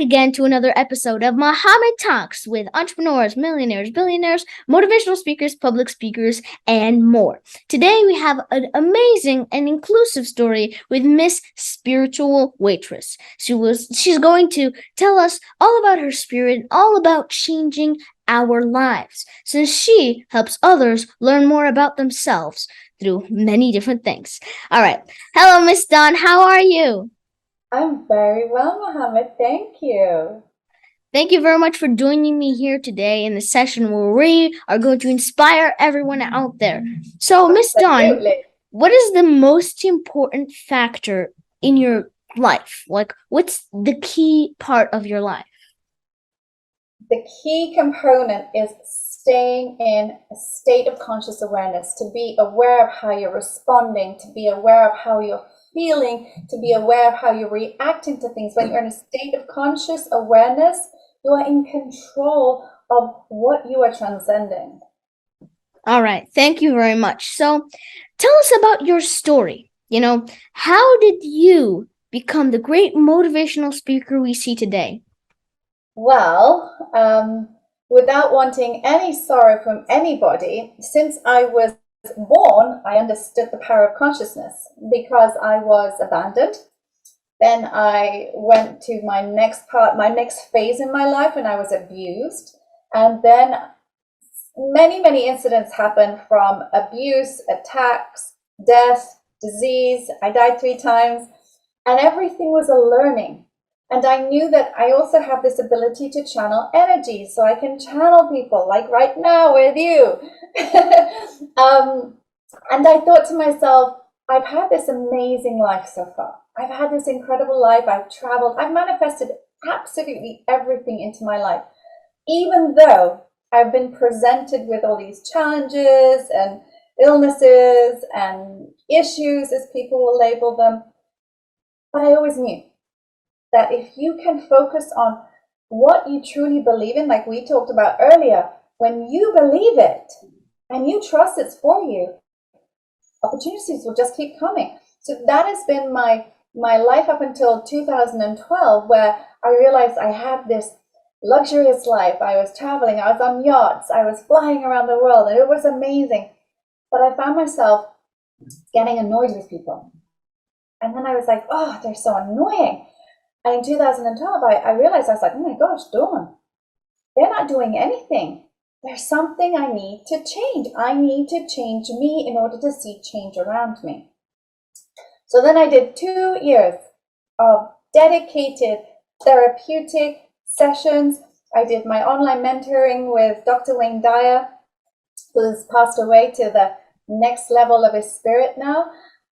again to another episode of Mohamed Talks with entrepreneurs, millionaires, billionaires, motivational speakers, public speakers, and more. Today we have an amazing and inclusive story with Miss Spiritual Waitress. She's going to tell us all about her spirit, all about changing our lives, since she helps others learn more about themselves through many different things. All right. Hello, Miss Dawn. How are you? I'm very well, Mohammed. Thank you. Thank you very much for joining me here today in the session where we are going to inspire everyone out there. So, Miss Dawn, Absolutely. what is the most important factor in your life? Like, what's the key part of your life? The key component is staying in a state of conscious awareness, to be aware of how you're responding, to be aware of how you're feeling, to be aware of how you're reacting to things. When you're in a state of conscious awareness, you are in control of what you are transcending. All right. Thank you very much. So, tell us about your story. How did you become the great motivational speaker we see today? Well, without wanting any sorrow from anybody, since I was born, I understood the power of consciousness because I was abandoned. Then I went to my next phase in my life, and I was abused. And then many incidents happened, from abuse, attacks, death, disease. I died 3 times, and everything was a learning. And I knew that I also have this ability to channel energy, so I can channel people, like right now with you. And I thought to myself, I've had this amazing life so far. I've had this incredible life. I've traveled. I've manifested absolutely everything into my life, even though I've been presented with all these challenges and illnesses and issues, as people will label them. But I always knew that if you can focus on what you truly believe in, like we talked about earlier, when you believe it and you trust it's for you, opportunities will just keep coming. So that has been my life up until 2012, where I realized I had this luxurious life. I was traveling, I was on yachts, I was flying around the world, and it was amazing. But I found myself getting annoyed with people. And then I was like, oh, they're so annoying. And in 2012, I realized, I was like, oh my gosh, Dawn, they're not doing anything. There's something I need to change. I need to change me in order to see change around me. So then I did 2 years of dedicated therapeutic sessions. I did my online mentoring with Dr. Wayne Dyer, who has passed away to the next level of his spirit now.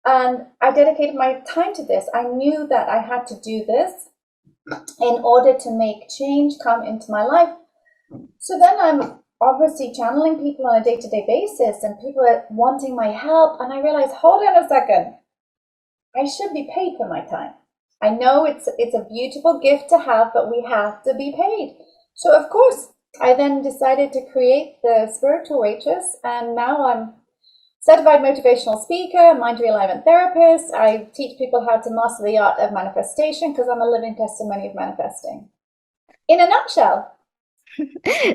And I dedicated my time to this. I knew that I had to do this in order to make change come into my life. So then I'm obviously channeling people on a day-to-day basis, and people are wanting my help. And I realized, hold on a second, I should be paid for my time. I know it's a beautiful gift to have, but we have to be paid. So of course, I then decided to create the Spiritual Waitress, and now I'm certified motivational speaker, mind realignment therapist. I teach people how to master the art of manifestation, because I'm a living testimony of manifesting. In a nutshell.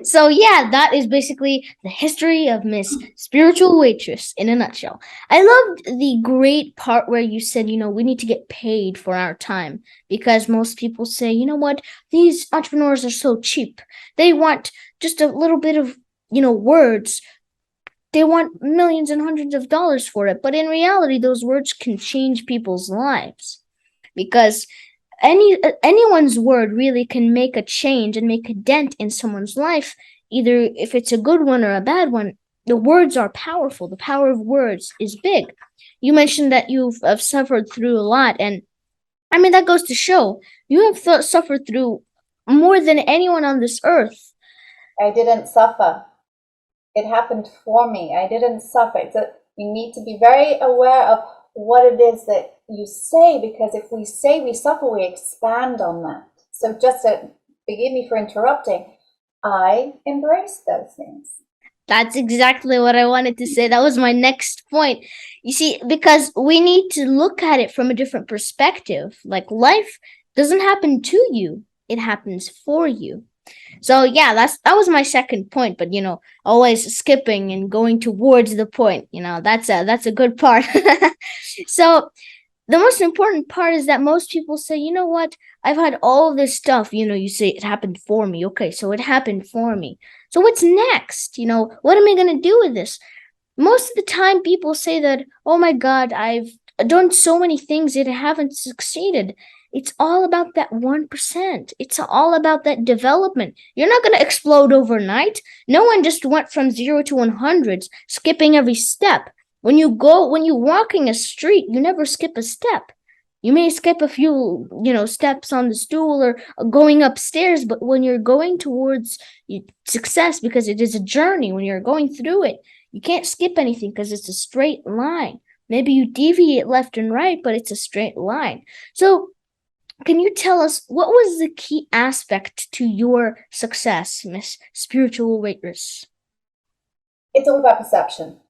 So yeah, that is basically the history of Miss Spiritual Waitress in a nutshell. I loved the great part where you said, we need to get paid for our time, because most people say, what, these entrepreneurs are so cheap. They want just a little bit of, words. They want millions and hundreds of dollars for it. But in reality, those words can change people's lives, because anyone's word really can make a change and make a dent in someone's life, either if it's a good one or a bad one. The words are powerful. The power of words is big. You mentioned that you've suffered through a lot, and I mean, that goes to show you have suffered through more than anyone on this earth. I didn't suffer. It happened for me. I didn't suffer. You need to be very aware of what it is that you say, because if we say we suffer, we expand on that. So just to forgive me for interrupting, I embrace those things. That's exactly what I wanted to say. That was my next point. You see, because we need to look at it from a different perspective. Like, life doesn't happen to you. it happens for you. So yeah, that was my second point, but always skipping and going towards the point, that's a good part. So the most important part is that most people say, you know what, I've had all this stuff. You say it happened for me. Okay, so it happened for me. So what's next? What am I going to do with this? Most of the time, people say that, oh my God, I've done so many things yet I haven't succeeded. It's all about that 1%. It's all about that development. You're not going to explode overnight. No one just went from 0 to 100, skipping every step. When you're walking a street, you never skip a step. You may skip a few, steps on the stool or going upstairs, but when you're going towards success, because it is a journey, when you're going through it, you can't skip anything because it's a straight line. Maybe you deviate left and right, but it's a straight line. So, can you tell us what was the key aspect to your success, Miss Spiritual Waitress? It's all about perception.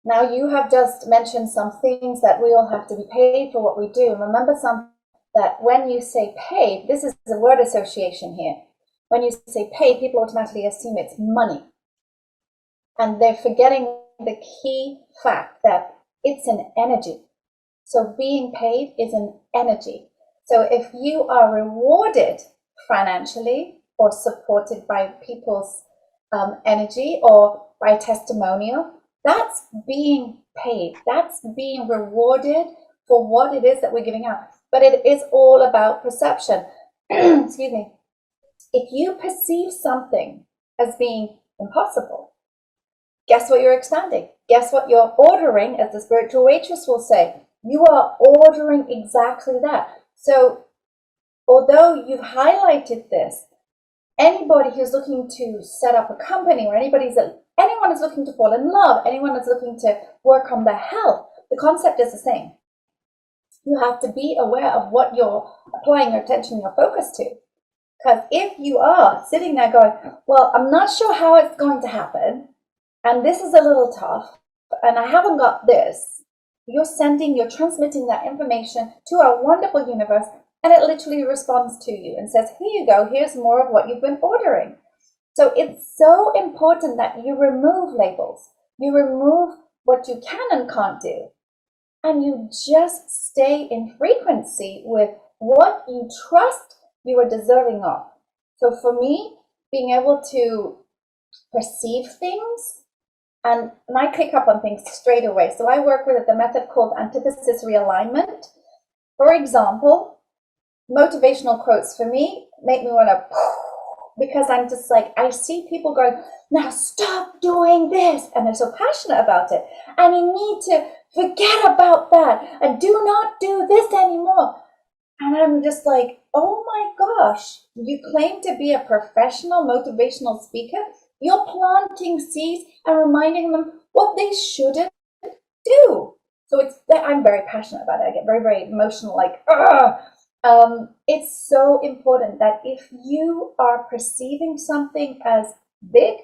Now, you have just mentioned some things that we all have to be paid for what we do. And remember that when you say paid, this is a word association here. When you say paid, people automatically assume it's money. And they're forgetting the key fact that it's an energy. So being paid is an energy. So if you are rewarded financially or supported by people's energy or by testimonial, that's being paid. That's being rewarded for what it is that we're giving out. But it is all about perception. Excuse me. If you perceive something as being impossible, guess what you're expanding? Guess what you're ordering, as the spiritual waitress will say? You are ordering exactly that. So, although you've highlighted this, anybody who's looking to set up a company or anyone is looking to fall in love, anyone is looking to work on their health, the concept is the same. You have to be aware of what you're applying your attention, your focus to. Because if you are sitting there going, well, I'm not sure how it's going to happen, and this is a little tough, and I haven't got this, you're transmitting that information to our wonderful universe, and it literally responds to you and says, here you go, here's more of what you've been ordering. So it's so important that you remove labels, you remove what you can and can't do, and you just stay in frequency with what you trust you are deserving of. So for me, being able to perceive things, and I pick up on things straight away. So I work with the method called antithesis realignment. For example, motivational quotes for me make me want to, because I'm just like, I see people going, now stop doing this. And they're so passionate about it. And you need to forget about that and do not do this anymore. And I'm just like, oh my gosh, you claim to be a professional motivational speaker. You're planting seeds and reminding them what they shouldn't do. So I'm very passionate about it. I get very, very emotional, like, it's so important that if you are perceiving something as big,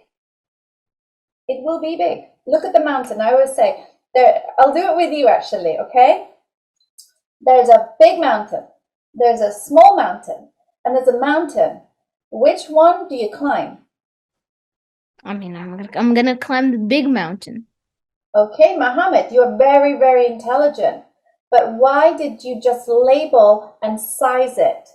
it will be big. Look at the mountain. I always say, I'll do it with you actually, okay? There's a big mountain, there's a small mountain, and there's a mountain. Which one do you climb? I'm gonna climb the big mountain. Okay, Mohamed, you're very, very intelligent. But why did you just label and size it?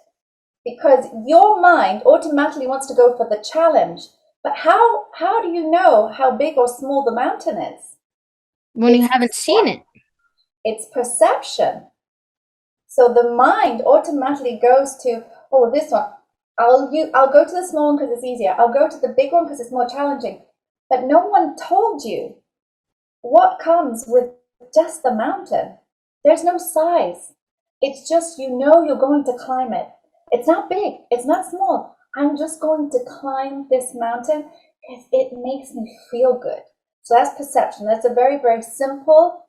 Because your mind automatically wants to go for the challenge. But how do you know how big or small the mountain is? When you haven't seen it. It's perception. So the mind automatically goes to, oh, this one. I'll go to the small one because it's easier. I'll go to the big one because it's more challenging. But no one told you what comes with just the mountain. There's no size. It's just you're going to climb it. It's not big. It's not small. I'm just going to climb this mountain because it makes me feel good. So that's perception. That's a very, very simple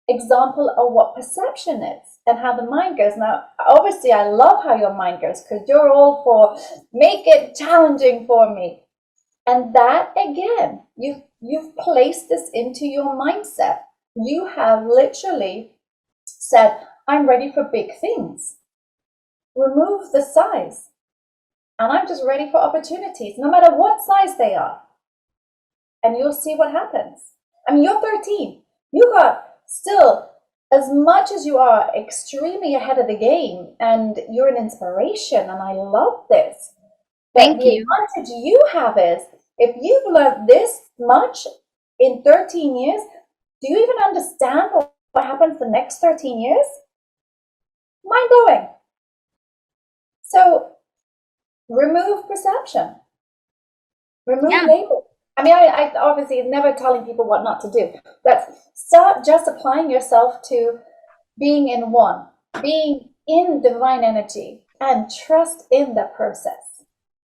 example of what perception is and how the mind goes. Now, obviously, I love how your mind goes because you're all for make it challenging for me. And that, again, you've placed this into your mindset. You have literally said, I'm ready for big things. Remove the size. and I'm just ready for opportunities, no matter what size they are. And you'll see what happens. I mean, you're 13. You got still, as much as you are extremely ahead of the game, and you're an inspiration, and I love this. But Thank the you. advantage you have is, if you've learned this much in 13 years, do you even understand what happens the next 13 years? Mind-blowing. So remove perception. Remove Yeah. labels. I mean, I obviously never telling people what not to do, but start just applying yourself to being in one, being in divine energy, and trust in the process.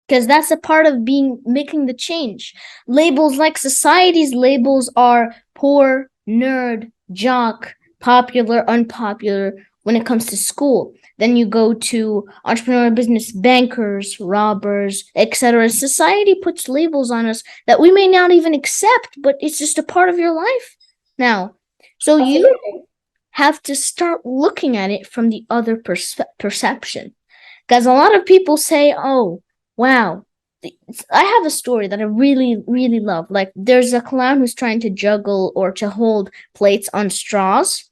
Because that's a part of making the change. Labels, like society's labels, are poor, nerd, jock, popular, unpopular when it comes to school. Then you go to entrepreneur, business, bankers, robbers, etc. Society puts labels on us that we may not even accept, but it's just a part of your life now. So you Absolutely. have to start looking at it from the other perception. Because a lot of people say, oh, wow, I have a story that I really, really love. Like, there's a clown who's trying to juggle or to hold plates on straws,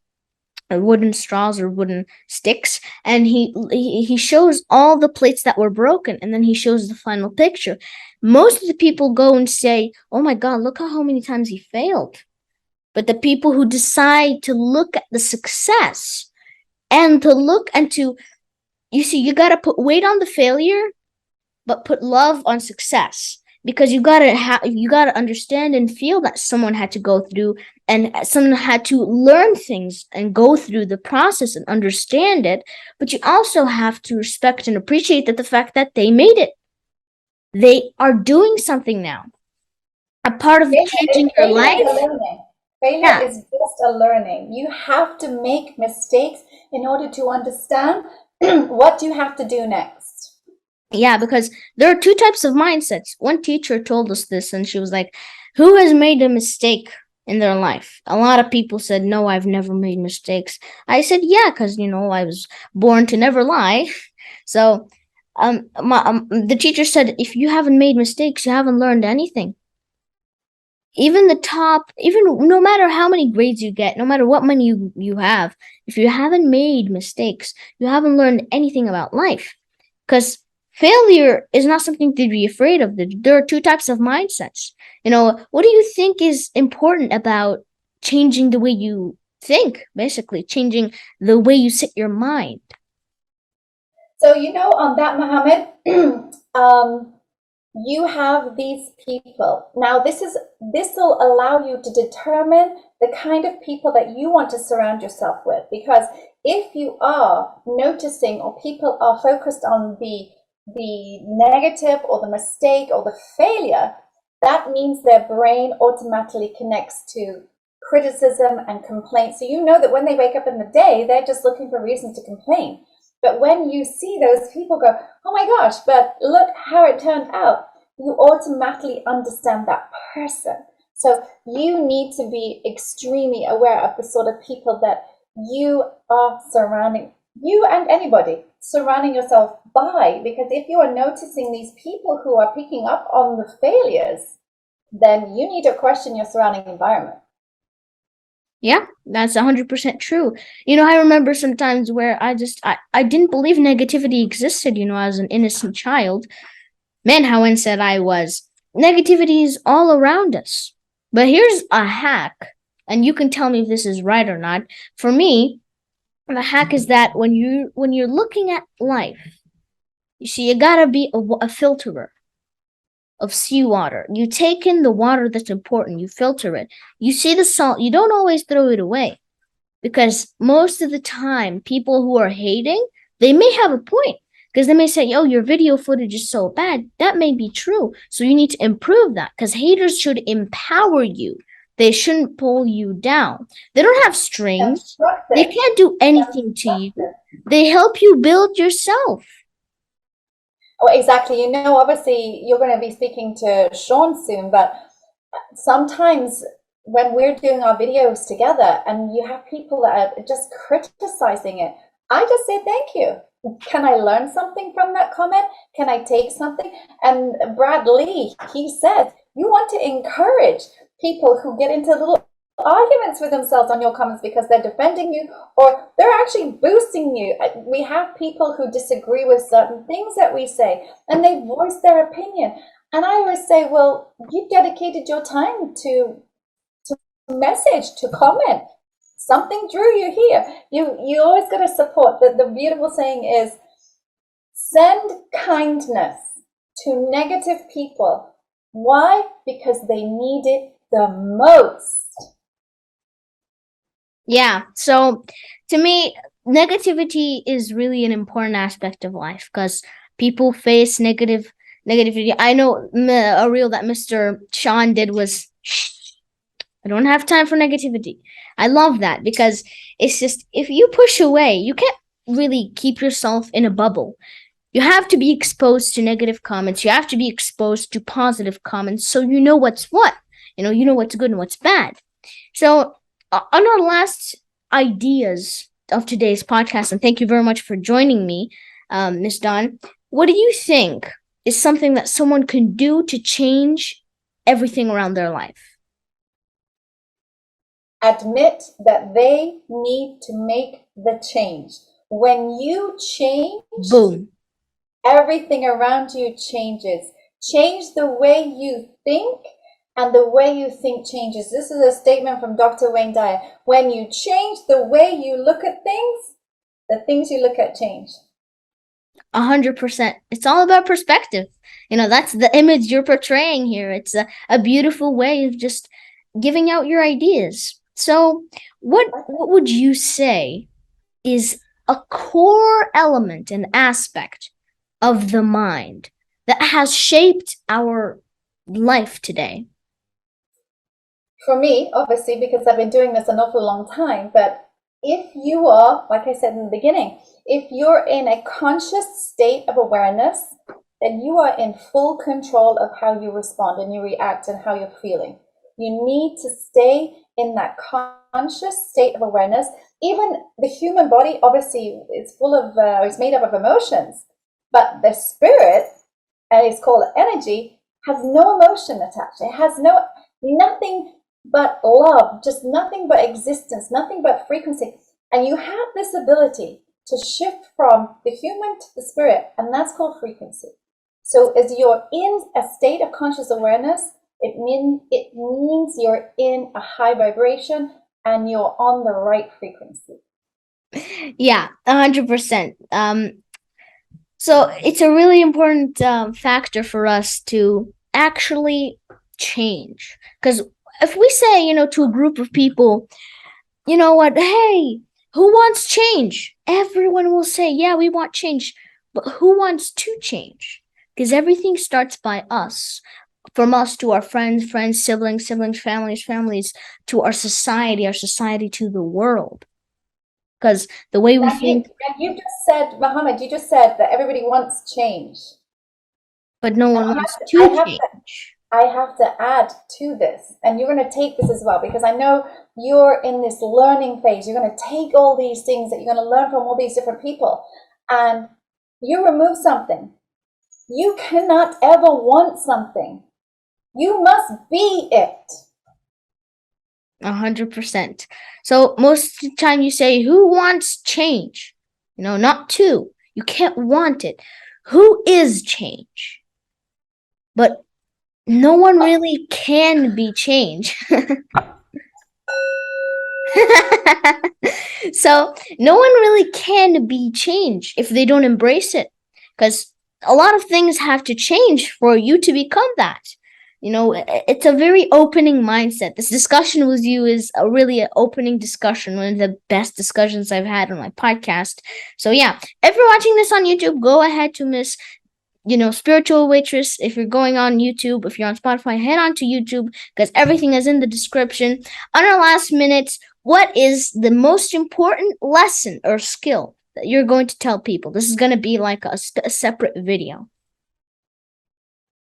or wooden straws or wooden sticks, and he shows all the plates that were broken, and then he shows the final picture. Most of the people go and say, oh my God, look how many times he failed. But the people who decide to look at the success and to look and to, you see, you got to put weight on the failure, but put love on success, because you gotta understand and feel that someone had to go through, and someone had to learn things and go through the process and understand it. But you also have to respect and appreciate that the fact that they made it. They are doing something now. A part of changing your Failure is a life. learning. Failure Yeah. is just a learning. You have to make mistakes in order to understand what you have to do next. Yeah, because there are two types of mindsets. One teacher told us this, and she was like, who has made a mistake in their life? A lot of people said, no, I've never made mistakes. I said, yeah, because, I was born to never lie. So the teacher said, if you haven't made mistakes, you haven't learned anything. Even no matter how many grades you get, no matter what money you have, if you haven't made mistakes, you haven't learned anything about life. Because failure is not something to be afraid of. There are two types of mindsets. What do you think is important about changing the way you think, basically, changing the way you set your mind? So, on that, Mohammed, you have these people. Now, this will allow you to determine the kind of people that you want to surround yourself with. Because if you are noticing, or people are focused on the negative or the mistake or the failure, that means their brain automatically connects to criticism and complaint. So you know that when they wake up in the day, they're just looking for reasons to complain. But when you see those people go, oh my gosh, but look how it turned out, you automatically understand that person. So you need to be extremely aware of the sort of people that you are surrounding, you and anybody surrounding yourself by. Because if you are noticing these people who are picking up on the failures, then you need to question your surrounding environment. Yeah, that's 100% true. I remember sometimes where I didn't believe negativity existed, as an innocent child. Man, how innocent I was. Negativity is all around us. But here's a hack, and you can tell me if this is right or not. For me, the hack is that when you're looking at life, you see, you gotta be a filterer of seawater. You take in the water that's important, you filter it. You see the salt, you don't always throw it away. Because most of the time, people who are hating, they may have a point. Because they may say, oh, your video footage is so bad. That may be true. So you need to improve that. Because haters should empower you. They shouldn't pull you down. They don't have strings. They can't do anything to you. They help you build yourself. Oh, exactly. Obviously, you're going to be speaking to Sean soon, but sometimes when we're doing our videos together and you have people that are just criticizing it, I just say thank you. can I learn something from that comment? Can I take something? And Brad Lee, he said, you want to encourage people who get into little arguments with themselves on your comments because they're defending you or they're actually boosting you. We have people who disagree with certain things that we say and they voice their opinion. And I always say, well, you dedicated your time to message, to comment. Something drew you here. You always got to support. The beautiful saying is, send kindness to negative people. Why? Because they need it the most. Yeah. So to me, negativity is really an important aspect of life because people face negativity. I know a reel that Mr. Sean did was, "Shh, I don't have time for negativity." I love that because it's just, if you push away, you can't really keep yourself in a bubble. You have to be exposed to negative comments. You have to be exposed to positive comments so you know what's what. You know what's good and what's bad. So, on our last ideas of today's podcast, and thank you very much for joining me, Miss Dawn, what do you think is something that someone can do to change everything around their life? Admit that they need to make the change. When you change, Boom. everything around you changes. Change the way you think, and the way you think changes. This is a statement from Dr. Wayne Dyer. When you change the way you look at things, the things you look at change. 100%. It's all about perspective. That's the image you're portraying here. It's a beautiful way of just giving out your ideas. So, what would you say is a core element and aspect of the mind that has shaped our life today? For me, obviously, because I've been doing this an awful long time, but if you are, like I said in the beginning, if you're in a conscious state of awareness, then you are in full control of how you respond and you react and how you're feeling. You need to stay in that conscious state of awareness. Even the human body, obviously, is full of, it's made up of emotions, but the spirit, and it's called energy, has no emotion attached. It has nothing but love, just nothing but existence, nothing but frequency. And you have this ability to shift from the human to the spirit, and that's called frequency. So as you're in a state of conscious awareness, it means you're in a high vibration and you're on the right frequency. Yeah, 100%. So it's a really important factor for us to actually change. Because if we say, to a group of people, you know what, hey, who wants change? Everyone will say, yeah, we want change. But who wants to change? Because everything starts by us. From us to our friends, siblings, families, to our society to the world. Because the way we think. You just said, Mohammed, you just said that everybody wants change. But no one wants to change. I have to add to this, and you're going to take this as well, because I know you're in this learning phase. You're going to take all these things that you're going to learn from all these different people, and you remove something. You cannot ever want something. You must be it. 100%. So most of the time you say, who wants change? Not to. You can't want it. Who is change? But no one really can be change. So no one really can be change if they don't embrace it. Because a lot of things have to change for you to become that. It's a very opening mindset. This discussion with you is really an opening discussion, one of the best discussions I've had on my podcast. So yeah, if you're watching this on YouTube, go ahead to Miss Spiritual Waitress. If you're going on YouTube, if you're on Spotify, head on to YouTube because everything is in the description. On our last minutes, what is the most important lesson or skill that you're going to tell people? This is going to be like a separate video.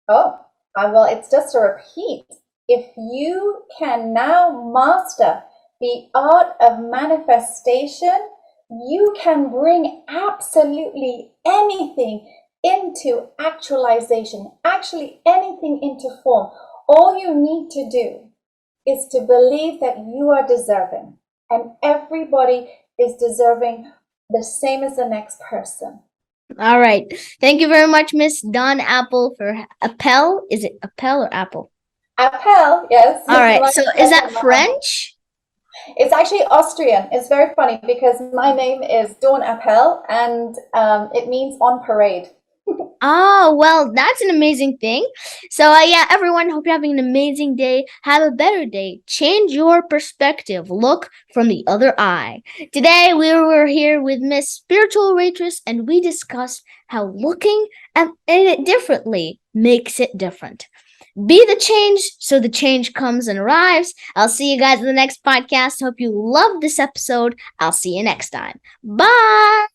Oh, well, it's just a repeat. If you can now master the art of manifestation, you can bring absolutely anything into actualization, actually anything into form. All you need to do is to believe that you are deserving, and everybody is deserving the same as the next person. All right. Thank you very much, Miss Dawn Apple for Appel. Is it Appel or Apple? Appel, yes. All right. So is that French? It's actually Austrian. It's very funny because my name is Dawn Appel, and it means on parade. Oh, well, that's an amazing thing. So, yeah, everyone, hope you're having an amazing day. Have a better day. Change your perspective. Look from the other eye. Today, we were here with Miss Spiritual Waitress, and we discussed how looking at it differently makes it different. Be the change so the change comes and arrives. I'll see you guys in the next podcast. Hope you loved this episode. I'll see you next time. Bye.